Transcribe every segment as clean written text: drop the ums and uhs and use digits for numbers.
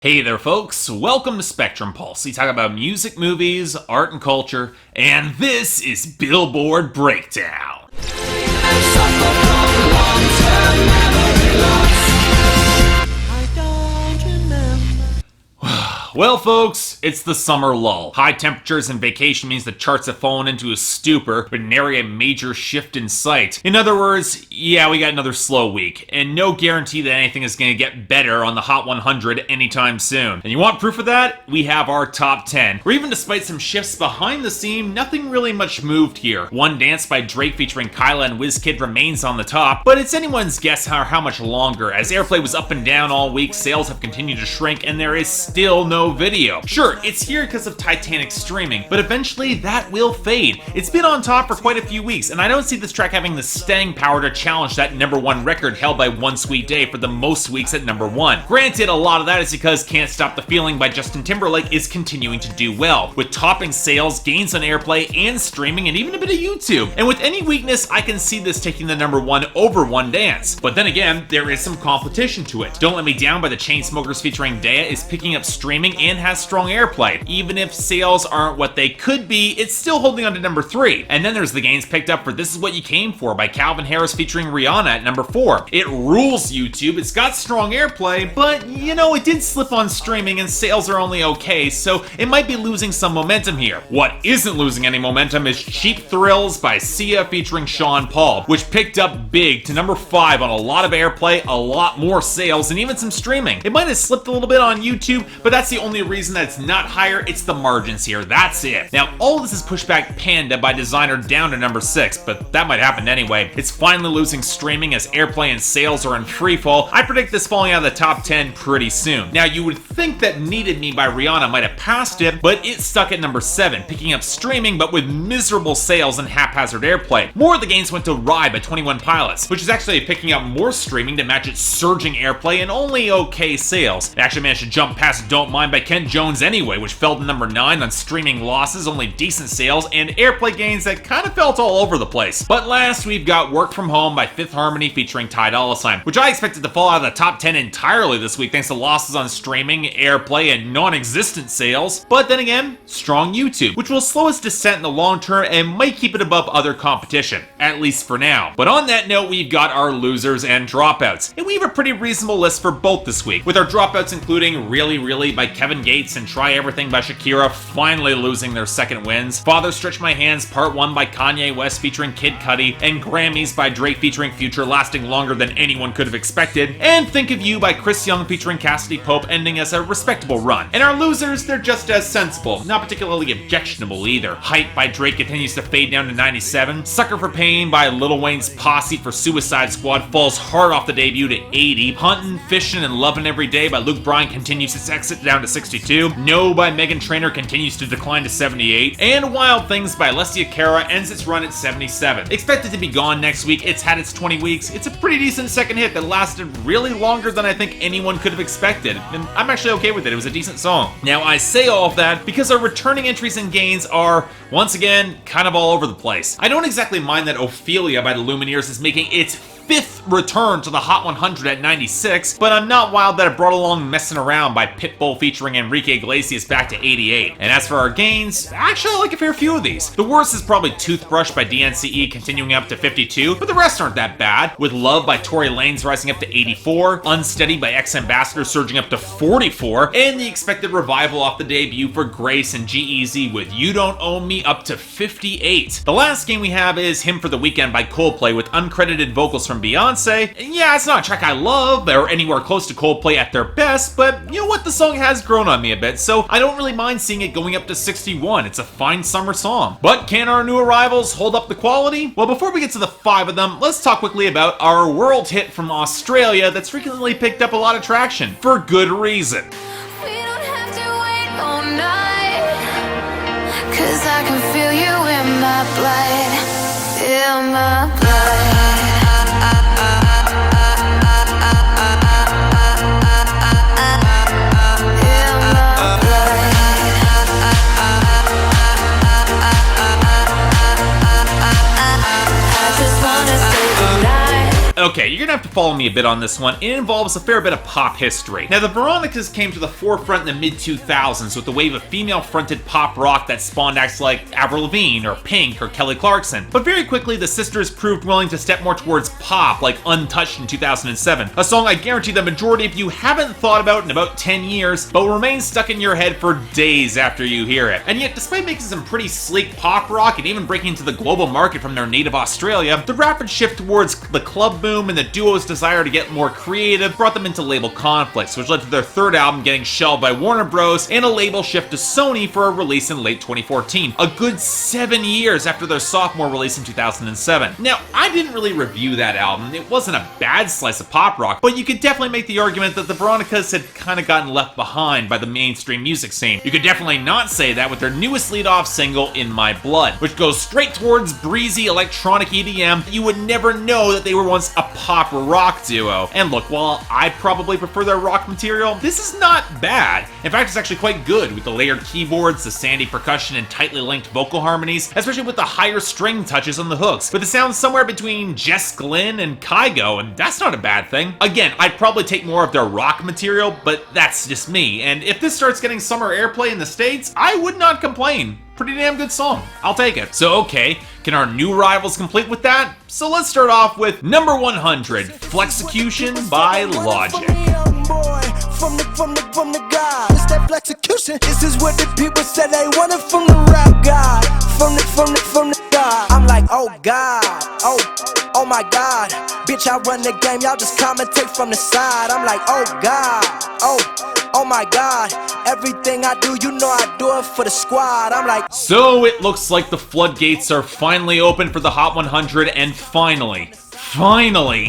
Hey there folks, welcome to Spectrum Pulse. We talk about music, movies, art and culture, and this is Billboard Breakdown. Well folks, it's the summer lull. High temperatures and vacation means the charts have fallen into a stupor, but nary a major shift in sight. In other words, yeah, we got another slow week, and no guarantee that anything is going to get better on the Hot 100 anytime soon. And you want proof of that? We have our top 10, where even despite some shifts behind the scene, nothing really much moved here. One Dance by Drake featuring Kyla and WizKid remains on the top, but it's anyone's guess how much longer, as airplay was up and down all week, sales have continued to shrink, and there is still no video. Sure, it's here because of Titanic streaming, but eventually that will fade. It's been on top for quite a few weeks, and I don't see this track having the staying power to challenge that #1 record held by One Sweet Day for the most weeks at #1. Granted, a lot of that is because Can't Stop the Feeling by Justin Timberlake is continuing to do well, with topping sales, gains on airplay, and streaming, and even a bit of YouTube. And with any weakness, I can see this taking the #1 over One Dance. But then again, there is some competition to it. Don't Let Me Down by the Chainsmokers featuring Daya is picking up streaming and has strong airplay. Even if sales aren't what they could be, it's still holding on to #3. And then there's the gains picked up for This Is What You Came For by Calvin Harris featuring Rihanna at #4. It rules YouTube, it's got strong airplay, but you know, it did slip on streaming and sales are only okay, so it might be losing some momentum here. What isn't losing any momentum is Cheap Thrills by Sia featuring Sean Paul, which picked up big to #5 on a lot of airplay, a lot more sales, and even some streaming. It might have slipped a little bit on YouTube, but that's the only reason that it's not higher. It's the margins here, that's it. Now all this is pushed back Panda by Designer down to #6, but that might happen anyway. It's finally losing streaming as airplay and sales are in freefall. I predict this falling out of the top 10 pretty soon. Now you would think that Needed Me by Rihanna might have passed it, but it's stuck at #7, picking up streaming but with miserable sales and haphazard airplay. More of the gains went to Ride by 21 Pilots, which is actually picking up more streaming to match its surging airplay and only okay sales. It actually managed to jump past Don't Mind by Ken Jones anyway, which fell to #9 on streaming losses, only decent sales, and airplay gains that kind of felt all over the place. But last, we've got Work From Home by Fifth Harmony featuring Ty Dolla $ign, which I expected to fall out of the top 10 entirely this week thanks to losses on streaming, airplay, and non-existent sales. But then again, strong YouTube, which will slow its descent in the long term and might keep it above other competition, at least for now. But on that note, we've got our losers and dropouts, and we have a pretty reasonable list for both this week, with our dropouts including Really Really by Kevin Gates and Try Everything by Shakira finally losing their second wins, Father Stretch My Hands Part 1 by Kanye West featuring Kid Cudi, and Grammys by Drake featuring Future lasting longer than anyone could have expected, and Think of You by Chris Young featuring Cassidy Pope ending as a respectable run. And our losers, they're just as sensible, not particularly objectionable either. Hype by Drake continues to fade down to 97, Sucker for Pain by Lil Wayne's Posse for Suicide Squad falls hard off the debut to 80, Huntin', Fishin' and Lovin' Every Day by Luke Bryan continues its exit down to 62, No by Meghan Trainor continues to decline to 78, and Wild Things by Alessia Cara ends its run at 77. Expected to be gone next week, it's had its 20 weeks, it's a pretty decent second hit that lasted really longer than I think anyone could have expected, and I'm actually okay with it, it was a decent song. Now I say all of that because our returning entries and gains are, once again, kind of all over the place. I don't exactly mind that Ophelia by the Lumineers is making its 5th return to the Hot 100 at 96, but I'm not wild that it brought along Messin' Around by Pitbull featuring Enrique Iglesias back to 88. And as for our gains, actually I like a fair few of these. The worst is probably Toothbrush by DNCE continuing up to 52, but the rest aren't that bad, with Love by Tory Lanez rising up to 84, Unsteady by X-Ambassador surging up to 44, and the expected revival off the debut for Grace and G-Eazy with You Don't Own Me up to 58. The last game we have is Hymn for the Weekend by Coldplay with uncredited vocals from Beyonce. And yeah, it's not a track I love or anywhere close to Coldplay at their best, but you know what, the song has grown on me a bit, so I don't really mind seeing it going up to 61. It's a fine summer song. But can our new arrivals hold up the quality? Well, before we get to the 5 of them, let's talk quickly about our world hit from Australia that's frequently picked up a lot of traction, for good reason. We don't have to wait all night, 'cause I can feel you in my blood, in my blood. Okay, you're gonna have to follow me a bit on this one. It involves a fair bit of pop history. Now, the Veronicas came to the forefront in the mid-2000s with the wave of female-fronted pop rock that spawned acts like Avril Lavigne or Pink or Kelly Clarkson. But very quickly, the sisters proved willing to step more towards pop, like Untouched in 2007, a song I guarantee the majority of you haven't thought about in about 10 years, but will remain stuck in your head for days after you hear it. And yet, despite making some pretty sleek pop rock and even breaking into the global market from their native Australia, the rapid shift towards the club boom and the duo's desire to get more creative brought them into label conflicts, which led to their third album getting shelved by Warner Bros. And a label shift to Sony for a release in late 2014, a good 7 years after their sophomore release in 2007. Now, I didn't really review that album. It wasn't a bad slice of pop rock, but you could definitely make the argument that the Veronicas had kind of gotten left behind by the mainstream music scene. You could definitely not say that with their newest lead-off single, In My Blood, which goes straight towards breezy electronic EDM. You would never know that they were once a pop rock duo. And look, while I probably prefer their rock material, this is not bad. In fact, it's actually quite good with the layered keyboards, the sandy percussion, and tightly linked vocal harmonies, especially with the higher string touches on the hooks, with the sound somewhere between Jess Glynn and Kygo, and that's not a bad thing. Again, I'd probably take more of their rock material, but that's just me, and if this starts getting summer airplay in the States, I would not complain. Pretty damn good song. I'll take it. So okay, can our new rivals compete with that? So let's start off with number 100, Flexicution by Logic. From the God, it's that Flexicution. This is what the people said they wanted from the rap God. From the God. I'm like, oh God, oh my God. Bitch, I run the game, y'all just commentate from the side. I'm like, oh God, oh my God. Everything I do, you know I do it for the squad. I'm like, so it looks like the floodgates are finally open for the Hot 100, and finally,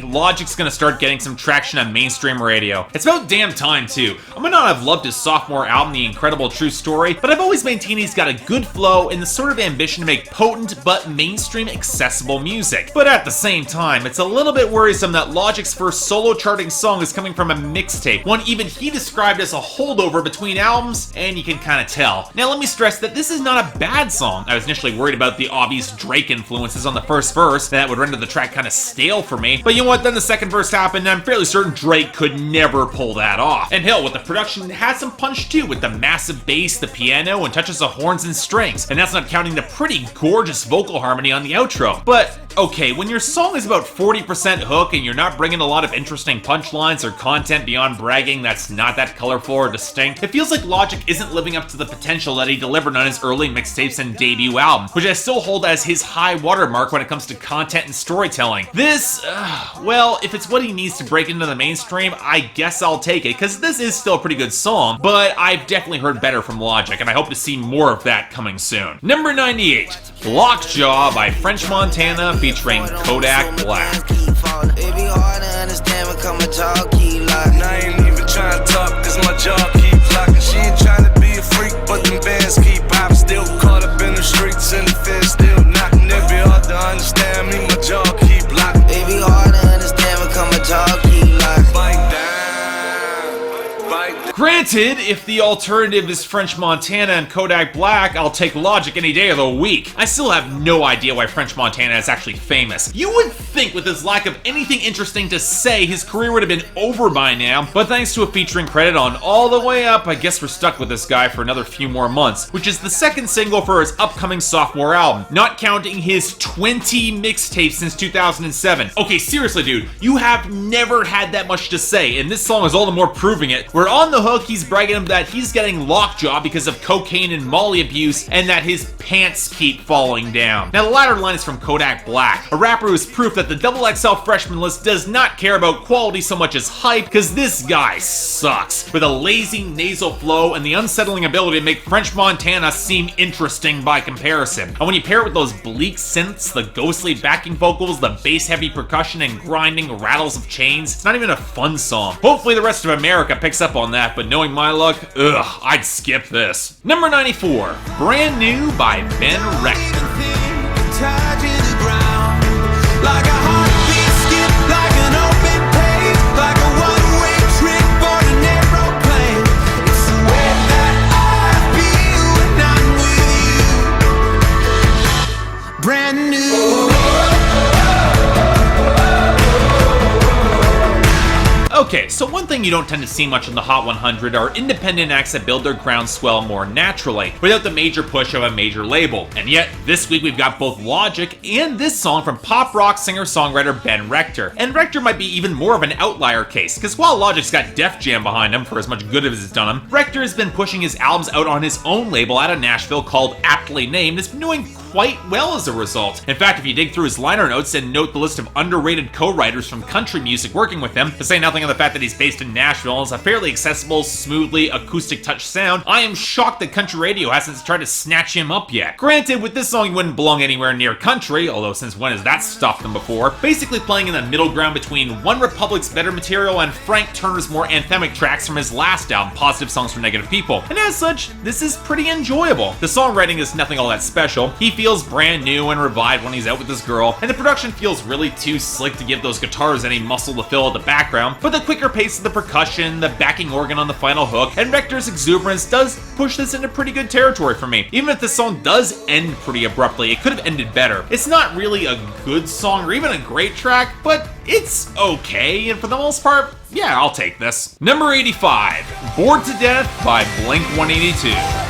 Logic's gonna start getting some traction on mainstream radio. It's about damn time, too. I might not have loved his sophomore album, The Incredible True Story, but I've always maintained he's got a good flow and the sort of ambition to make potent but mainstream accessible music. But at the same time, it's a little bit worrisome that Logic's first solo charting song is coming from a mixtape, one even he described as a holdover between albums, and you can kinda tell. Now let me stress that this is not a bad song. I was initially worried about the obvious Drake influences on the first verse, that would render the track kinda stale for me, but you know what, then the second verse happened and I'm fairly certain Drake could never pull that off. And hell, with the production, it had some punch too, with the massive bass, the piano, and touches of horns and strings, and that's not counting the pretty gorgeous vocal harmony on the outro. But okay, when your song is about 40% hook and you're not bringing a lot of interesting punchlines or content beyond bragging that's not that colorful or distinct, it feels like Logic isn't living up to the potential that he delivered on his early mixtapes and debut album, which I still hold as his high watermark when it comes to content and storytelling. This, well, if it's what he needs to break into the mainstream, I guess I'll take it, because this is still a pretty good song, but I've definitely heard better from Logic, and I hope to see more of that coming soon. Number 98, Lockjaw by French Montana featuring Kodak Black. it be hard to understand when come a talk keep locking. I ain't even trying to talk, cause my jaw keep locking. She ain't trying to be a freak, but them bands keep popping. Still caught up in the streets and the fence still knocking. It be hard to understand me, my jaw keep locking. It be hard to understand when come a talk keep locking. Bite down, bite down. Granted, if the alternative is French Montana and Kodak Black, I'll take Logic any day of the week. I still have no idea why French Montana is actually famous. You would think with his lack of anything interesting to say, his career would have been over by now, but thanks to a featuring credit on All the Way Up, I guess we're stuck with this guy for another few more months, which is the second single for his upcoming sophomore album, not counting his 20 mixtapes since 2007. Okay, seriously dude, you have never had that much to say, and this song is all the more proving it. We're on the hook, he's bragging that he's getting lockjaw because of cocaine and Molly abuse, and that his pants keep falling down. Now the latter line is from Kodak Black, a rapper who's proof that the XXL freshman list does not care about quality so much as hype, because this guy sucks, with a lazy nasal flow and the unsettling ability to make French Montana seem interesting by comparison. And when you pair it with those bleak synths, the ghostly backing vocals, the bass-heavy percussion, and grinding rattles of chains, it's not even a fun song. Hopefully the rest of America picks up on that, but knowing my luck, ugh, I'd skip this. Number 94, Brand New by Ben Rector. Like a heartbeat skip, like an open page, like a one-way trip on an aeroplane. It's the way that I feel when I'm with you. Brand new. Okay, so one thing you don't tend to see much in the Hot 100 are independent acts that build their groundswell more naturally, without the major push of a major label. And yet, this week we've got both Logic and this song from pop rock singer-songwriter Ben Rector. And Rector might be even more of an outlier case, because while Logic's got Def Jam behind him for as much good as it's done him, Rector has been pushing his albums out on his own label out of Nashville called Aptly Named, and has been doing quite well as a result. In fact, if you dig through his liner notes and note the list of underrated co-writers from country music working with him, to say nothing of the fact that he's based in Nashville and has a fairly accessible, smoothly acoustic touch sound, I am shocked that country radio hasn't tried to snatch him up yet. Granted, with this song he wouldn't belong anywhere near country, although since when has that stuffed him before, basically playing in the middle ground between One Republic's better material and Frank Turner's more anthemic tracks from his last album, Positive Songs for Negative People. And as such, this is pretty enjoyable. The songwriting is nothing all that special. He feels brand new and revived when he's out with this girl, and the production feels really too slick to give those guitars any muscle to fill at the background, but the quicker pace of the percussion, the backing organ on the final hook, and Rector's exuberance does push this into pretty good territory for me. Even if this song does end pretty abruptly, it could have ended better. It's not really a good song or even a great track, but it's okay, and for the most part, yeah, I'll take this. Number 85, Bored to Death by Blink-182.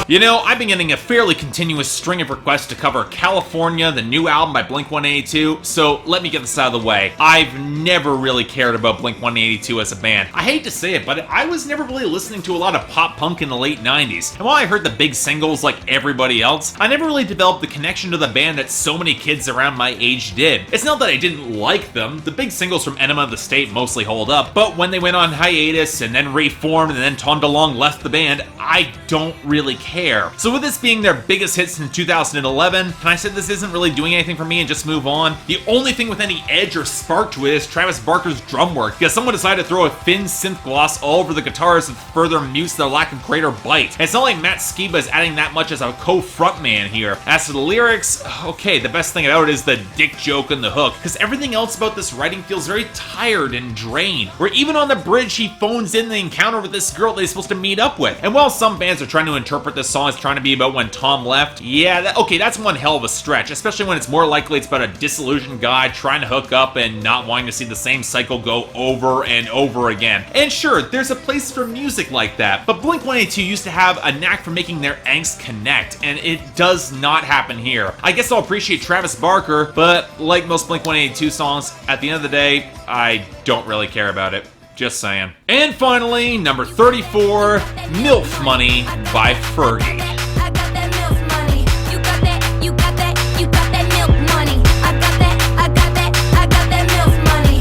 You know, I've been getting a fairly continuous string of requests to cover California, the new album by Blink-182, so let me get this out of the way. I've never really cared about Blink-182 as a band. I hate to say it, but I was never really listening to a lot of pop punk in the late 90s, and while I heard the big singles like everybody else, I never really developed the connection to the band that so many kids around my age did. It's not that I didn't like them, the big singles from Enema of the State mostly hold up, but when they went on hiatus and then reformed and then Tom DeLonge left the band, I don't really care. So with this being their biggest hit since 2011, can I say this isn't really doing anything for me and just move on? The only thing with any edge or spark to it is Travis Barker's drum work, because someone decided to throw a thin synth gloss all over the guitars that further mutes their lack of greater bite. And it's not like Matt Skiba is adding that much as a co-frontman here. As to the lyrics, okay, the best thing about it is the dick joke and the hook, because everything else about this writing feels very tired and drained, where even on the bridge he phones in the encounter with this girl that he's supposed to meet up with. And while some bands are trying to interpret this song as trying to be about when Tom left, yeah, okay, that's one hell of a stretch, especially when it's more likely it's about a disillusioned guy trying to hook up and not wanting to see the same cycle go over and over again. And sure, there's a place for music like that, but Blink-182 used to have a knack for making their angst connect, and it does not happen here. I guess I'll appreciate Travis Barker, but like most Blink-182 songs, at the end of the day, I don't really care about it. Just saying. And finally, number 34, M.I.L.F. Money by Fergie. I got that M.I.L.F. money. You got that, you got that, you got that M.I.L.F. money. I got that, I got that, I got that M.I.L.F. money.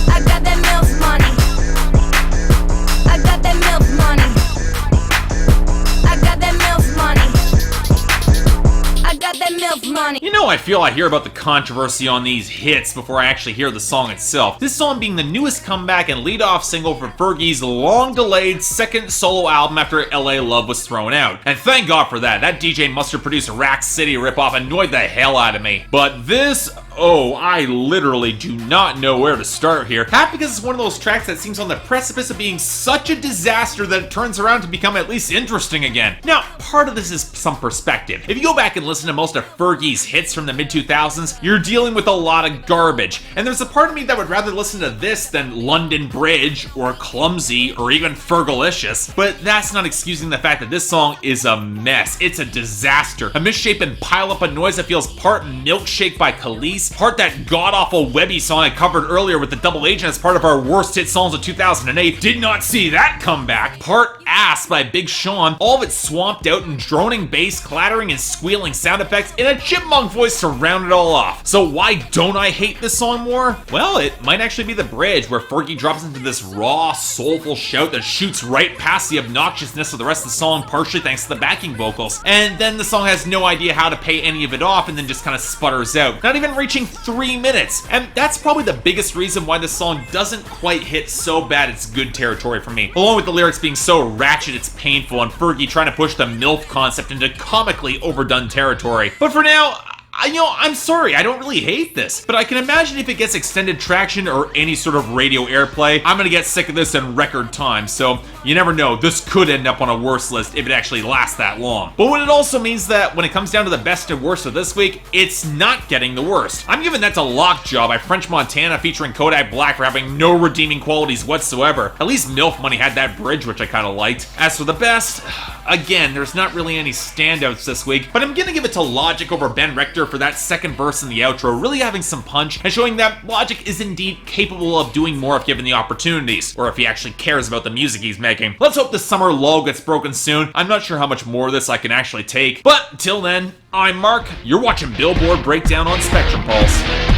I got that M.I.L.F. money. I got that M.I.L.F. money. I got that M.I.L.F. money. I got that M.I.L.F. money. You know, I feel I hear about the controversy on these hits before I actually hear the song itself. This song being the newest comeback and lead-off single for Fergie's long-delayed second solo album after L.A. Love was thrown out. And thank God for that. That DJ Mustard-produced Rack City ripoff annoyed the hell out of me. But this, oh, I literally do not know where to start here. Half because it's one of those tracks that seems on the precipice of being such a disaster that it turns around to become at least interesting again. Now, part of this is some perspective. If you go back and listen to most of Fergie's hits from the mid-2000s, you're dealing with a lot of garbage. And there's a part of me that would rather listen to this than London Bridge, or Clumsy, or even Fergalicious. But that's not excusing the fact that this song is a mess. It's a disaster. A misshapen pile-up of noise that feels part Milkshake by Khalees, part that god-awful Webby song I covered earlier with the Double Agent as part of our worst hit songs of 2008. Did not see that come back. Part Ass by Big Sean, all of it swamped out in droning bass, clattering and squealing sound effects, in a chipmunk voice to round it all off. So why don't I hate this song more? Well, it might actually be the bridge, where Fergie drops into this raw, soulful shout that shoots right past the obnoxiousness of the rest of the song, partially thanks to the backing vocals. And then the song has no idea how to pay any of it off and then just kind of sputters out, not even reaching 3 minutes. And that's probably the biggest reason why this song doesn't quite hit so bad it's good territory for me. Along with the lyrics being so ratchet it's painful, and Fergie trying to push the M.I.L.F. concept into comically overdone territory. But for now, I'm sorry, I don't really hate this, but I can imagine if it gets extended traction or any sort of radio airplay, I'm gonna get sick of this in record time, so you never know, this could end up on a worst list if it actually lasts that long. But what it also means that when it comes down to the best and worst of this week, it's not getting the worst. I'm giving that to Lockjaw by French Montana featuring Kodak Black for having no redeeming qualities whatsoever. At least M.I.L.F Money had that bridge, which I kinda liked. As for the best, again, there's not really any standouts this week, but I'm gonna give it to Logic over Ben Rector for that second verse in the outro, really having some punch and showing that Logic is indeed capable of doing more if given the opportunities, or if he actually cares about the music he's making. Let's hope this summer lull gets broken soon. I'm not sure how much more of this I can actually take, but till then, I'm Mark, you're watching Billboard Breakdown on Spectrum Pulse.